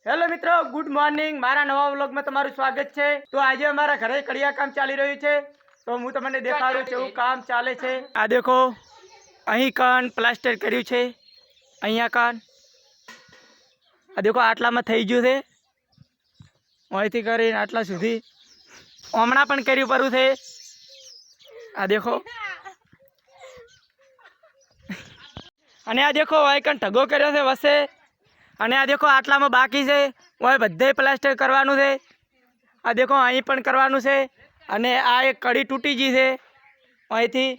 Hello મિત્રો, good morning. મારા નવા વ્લોગમાં તમારું સ્વાગત છે। તો આજે અમારા ઘરે કડિયા કામ ચાલી રહ્યું છે, તો હું તમને દેખાડું કેવું કામ ચાલે છે। આ દેખો, અહીં કાન પ્લાસ્ટર કર્યું છે, અહીંયા કાન આ દેખો આટલામાં થઈ ગયું છે, અહીંથી કરીને આટલા સુધી હમણાં પણ કર્યું પડ્યું છે। આ દેખો, અને આ દેખો વાયકન ઢગો કર્યો છે વસે, અને આ દેખો આટલામાં બાકી છે, ઓય બધે પ્લાસ્ટર કરવાનું છે। આ દેખો અહીં પણ કરવાનું છે, અને આ એક કડી તૂટી ગઈ છે અહીંથી।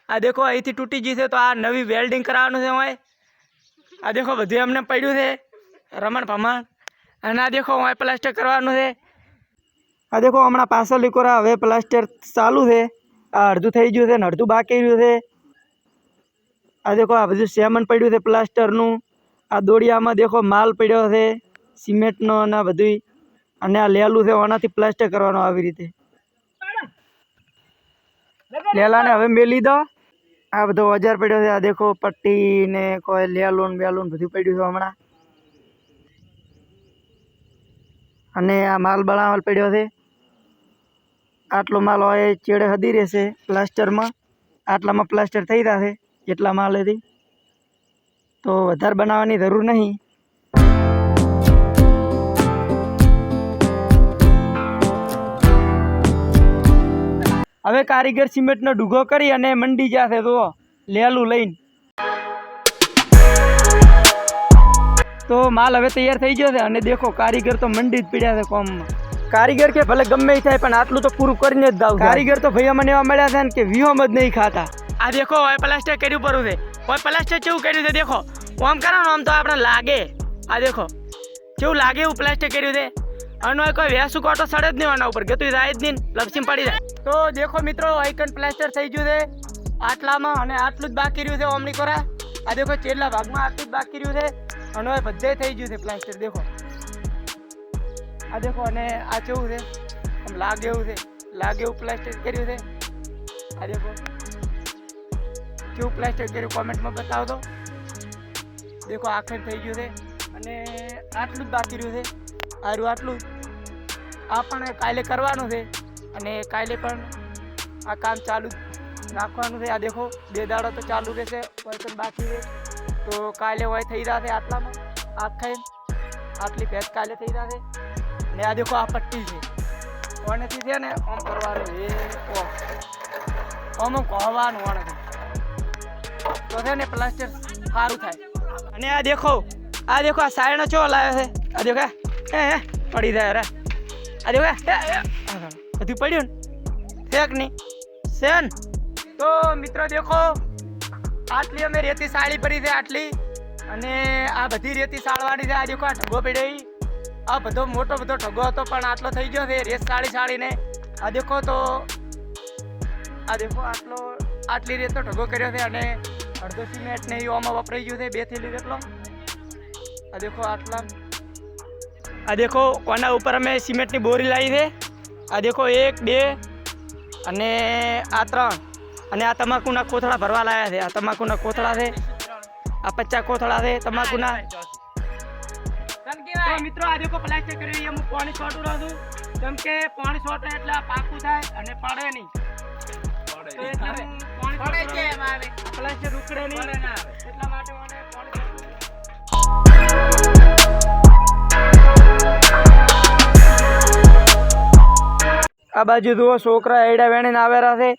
આ દેખો અહીંથી તૂટી ગઈ છે, તો આ નવી વેલ્ડિંગ કરાવવાનું છે ઓય। આ દેખો બધું અમને પડ્યું છે રમણ ભમણ, અને આ દેખો ઓય પ્લાસ્ટર કરવાનું છે। આ દેખો હમણાં પાછળ લીકોરા હવે પ્લાસ્ટર ચાલુ છે, આ અડધું થઈ ગયું છે ને અડધું બાકી રહ્યું છે। આ દેખો આ બધું સેમન પડ્યું છે પ્લાસ્ટરનું। આ દોડિયામાં દેખો માલ પડ્યો છે સિમેન્ટનો અને આ બધું, અને આ લેલું છે આનાથી પ્લાસ્ટર કરવાનું આવી રીતે। લેલાને હવે મેલી દો। આ બધો ઓજાર પડ્યો છે, આ દેખો પટ્ટી ને કોઈ લેલું બેલું બધું પડ્યું છે હમણાં, અને આ માલ બનાવવા પડ્યો છે। આટલો માલ હોય ચેડે હદી રહેશે પ્લાસ્ટરમાં, આટલામાં પ્લાસ્ટર થઈ જશે એટલા માલેથી, તો વધારે બનાવવાની જરૂર નહીં। હવે કારીગર સિમેન્ટનો ડૂગો કરી અને મંડી જશે તો લેલું લઈને। તો માલ હવે તૈયાર થઈ ગયો છે, અને દેખો કારીગર તો મંડી જ પીડ્યા છે કોમમાં। કારીગર કે ભલે ગમે એ થાય પણ આટલું તો પૂરું કરીને જ દાવ। કારીગર તો ભાઈ અમને એવા મળ્યા છે ને કે વિહોમ જ નહીં ખાતા। આ દેખો હવે પ્લાસ્ટર કર્યું પડ્યું છે, હવે પ્લાસ્ટર કેવું કર્યું છે દેખો, આમ કરો ને આમ તો આપણે લાગે। આ દેખો કેવું લાગે એવું પ્લાસ્ટર કર્યું છે, અને કોઈ વેસું કોટો સડે જ નહીં આના ઉપર, ગતું જાય જ નહીં, લપસીમ પડી જાય। તો દેખો મિત્રો, આઈકન પ્લાસ્ટર થઈ ગયું છે આટલામાં, અને આટલું જ બાકી રહ્યું છે ઓમની કોરા। આ દેખો છેલ્લા ભાગમાં આટલું જ બાકી રહ્યું છે, અને બધે થઈ ગયું છે પ્લાસ્ટર દેખો। આ દેખો, અને આ કેવું છે આમ લાગે એવું છે, લાગે એવું પ્લાસ્ટર કર્યું છે। આ દેખો કેવું પ્લાસ્ટર કર્યું કોમેન્ટમાં બતાવો તો। દેખો આખર થઈ ગયું છે, અને આટલું જ બાકી રહ્યું છે, આરું આટલું આ પણ કાલે કરવાનું છે, અને કાલે પણ આ કામ ચાલુ રાખવાનું છે। આ દેખો 2 દાડા તો ચાલુ રહેશે, વર્તન બાકી છે, તો કાલે હોય થઈ જશે આટલામાં આખે આટલી ભેટ કાલે થઈ જશે। અને આ દેખો આ પટ્ટી છે, ઓનેથી છે ને આમ કરવાનું, એ આમ કહવાનું ઓનેથી, તો છે ને પ્લાસ્ટર સારું થાય। અને આ દેખો આ સાયણો ચો લાવ્યો છે, આ દેખો હે પડી જાય રે, આ દેખો બધું પડ્યું ને શેક નહીં શેન। તો મિત્રો દેખો, આટલી અમે રેતી સાળી પડી છે આટલી, અને આ બધી રેતી સાળવાની છે। આ દેખો આ ઢગો પડ્યો, આ બધો મોટો બધો ઢગો હતો પણ આટલો થઈ ગયો છે રેત સાળીને। આ દેખો, તો આ દેખો આટલી રેતનો ઢગો કર્યો છે, અને અડધો સિમેન્ટ ને એવામાં વપરાઈ ગયું છે 2 થેલી જેટલો। આ દેખો આટલા, આ દેખો કોના ઉપર અમે સિમેન્ટની બોરી લાવી છે। આ દેખો 1 2 અને આ 3, અને આ તમાકુના કોથળા ભરવા લાવ્યા છે। આ તમાકુના કોથળા છે, આ 50 કોથળા છે તમાકુના। તો મિત્રો આ દેખો પ્લાસ્ટર કર્યું, હું પાણી છોટું રહું છું, કેમ કે પાણી છોટે એટલે પાકું થાય અને પડે નહીં, પ્લાસ્ટર ઉકળે નહીં, એટલા માટે આ બાજુ જુઓ છોકરા એડા વેણીને આવેલા છે,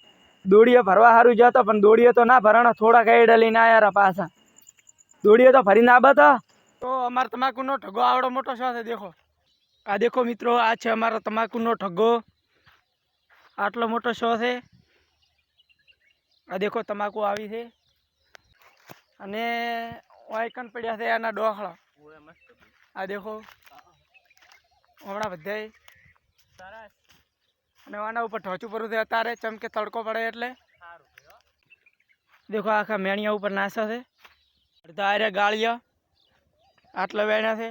દોડીએ ભરવા સારું જતો પણ દોડીએ તો ના ભરાણા, થોડાક એડા લઈને આવ્યા પાછા, દોડીએ તો ભરીને આબા। તો અમારો તમાકુનો ઢગો આવડો મોટો શો છે દેખો। આ દેખો મિત્રો, આ છે અમારો તમાકુનો ઢગો, આટલો મોટો શો છે। આ દેખો તમાકુ આવી છે, અને વાયકન પડ્યા છે આના ડોખળા। આ દેખો હમણાં બધાય સરસ, અને આના ઉપર ઢોચું પડું છે અત્યારે, ચમકે તડકો પડે એટલે। દેખો આખા મેણિયા ઉપર નાસા છે, અડધા આર્યા ગાળિયા આટલા વેણ્યા છે,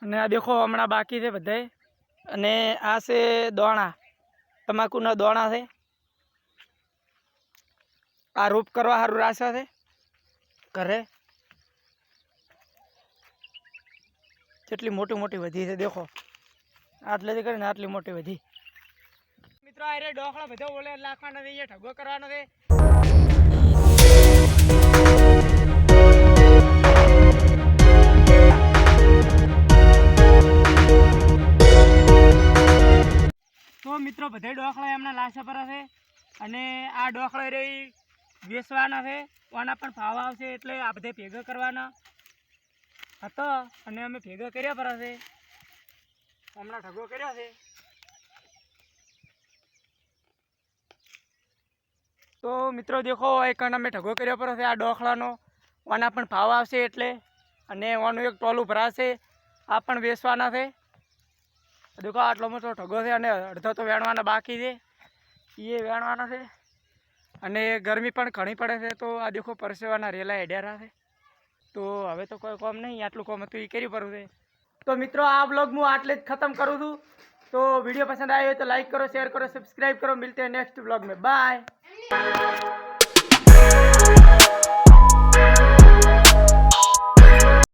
અને આ દેખો હમણાં બાકી છે બધાય। અને આ છે દોણા, તમાકુના દોણા છે, આ રૂપ કરવા સારું રાખ્યા છે ઘરે। કેટલી મોટી મોટી વધી છે દેખો, આટલેથી કરીને આટલી મોટી વધી. મિત્રો આ રે ડોખલા બધો ઓલે લાખવાનો છે, અહીંયા ઠગો કરવાનો છે. તો મિત્રો બધા ડોખલા એમના લાશા પર છે અને આ ડોખલા રે વેચવાના છે, આના પણ ભાવ આવશે એટલે આ બધે ભેગા કરવાના હતો અને અમે ભેગા કર્યા પર છે, હમણાં ઠગો કર્યો છે. તો મિત્રો દેખો એક અમે ઠગો કર્યો પર છે આ ડોખલાનો, આના પણ ભાવ આવશે એટલે અને આનું એક ટોલું ભરાશે, આ પણ વેચવાના છે. દેખો આટલો મોટો ઠગો છે અને અડધો તો વેણવાના બાકી છે, એ વેણવાના છે અને ગરમી પણ ઘણી પડે છે. તો આ દેખો પરસેવાના રેલા હેડ્યા છે. તો હવે તો કોઈ કામ નહીં, આટલું કામ હતું એ કર્યું પડ્યું છે. તો મિત્રો આ બ્લોગ હું આટલે જ ખતમ કરું છું. તો વિડીયો પસંદ આવ્યો હોય તો લાઈક કરો, શેર કરો, સબસ્ક્રાઈબ કરો. મિલતે हैं नेक्स्ट ब्लॉग में, बाय.